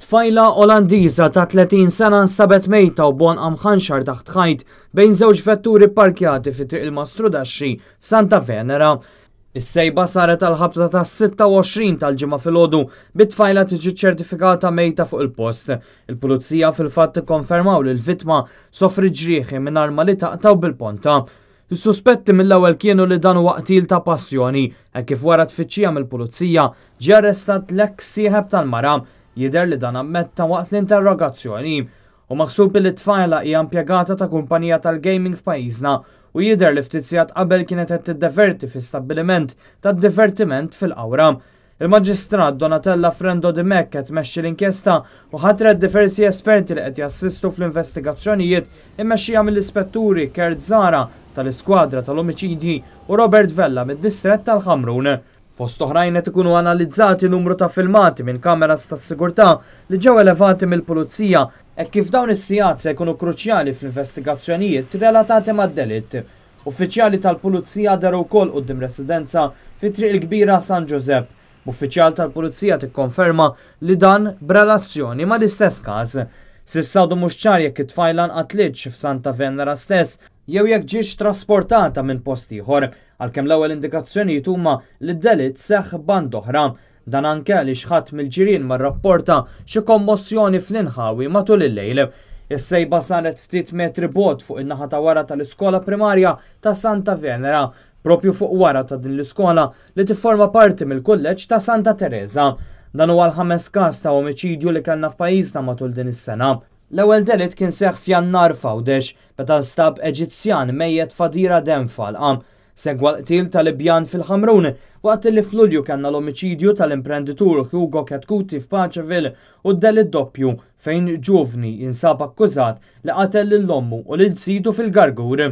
Tfajla Olandiża ta' 30 sena nstabet mejta u bon mħanxar taħt ħajt bejn żewġ vetturi parkjati fi triq il-Mastru Daxxi f'Santa Venera. Is-sejba saret għal-ħabta ta' 26 tal-ġimgħa filgħodu bit-tfajla tiġi ċertifikata mejta fuq il-post. Il-pulizija fil-fatt ikkonfermaw li l-vittma sofri ġrieħi minn arma li taqtaw bil-ponta. Is-suspetti mill-ewwel kienu li dan huwa qtil ta' passjoni, hekk kif wara tfittxija mill-pulizija ġie arrestat l-eks sieħeb tal-mara. Jidher li dan ammetta waqt l-interrogazzjoni u maħsub li t-tfajla hija impjegata ta' kumpanija tal-gaming f'pajjiżna u jidher li ftit sigħat qabel kienet qed tiddeverti fi stabbiliment tad-divertiment fil-Qawra. Il-Maġistrat Donatella Frendo Di Mek qed tmexxi l-inkjesta u ħatret diversi esperti li qed jassistu fl-investigazzjonijiet immexxija mill-ispetturi Kert Zara tal-Iskwadra tal-Omiċidji u Robert Vella mid-Distrett tal-Ħamrun. Fost oħrajn qed ikunu analizzati numru ta' filmati minn kameras tas-sigurtà li ġew elevati mill-pulizija hekk kif dawn is-sigħat se jkunu kruċjali fl-investigazzjonijiet relatati mad-delitt. Uffiċjali tal-pulizija deru wkoll quddiem residenza fi triq il-kbira San Giuseppe. Uffiċjal tal-pulizija tikkonferma li dan b'relazzjoni ma' l-istess każ. S'issa għadu mhux ċar jekk it-tfajla nqatlitx f'Santa Venera stess jew jekk ġiex trasportata minn post ieħor, għalkemm l-ewwel indikazzjonijiet huma li d-delitt seħħ band oħra. Dan anke li xħatt mill-ġirien marrapporta xi kommozzjoni fl-inħawi matul il-lejl. Is-sejba saret ftit metri bogħod fuq in-naħa ta' wara tal-iskola primarja ta' Santa Venera, propju fuq wara ta' din l-iskola li tifforma parti mill-kulleġġ ta' Santa Teresa. Dan huwa l-5 każ ta' omiċidju li kellna f'pajjiżna matul din is-sena. L-ewwel delitt kien seħħ f'Jannar f'Għawdex meta stab Eġizzjan mejjed f'Adira Denfalqa. Segwa l-qtil tal-Libjan fil-Ħamrun waqt li f'Lulju kellna l-omiċidju tal-imprenditur Hugo Ketkuti f'Paċeville u d-delitt doppju fejn ġuvni jinsab akkużat li qatel lill-ommu u lil sidu fil-Gargur.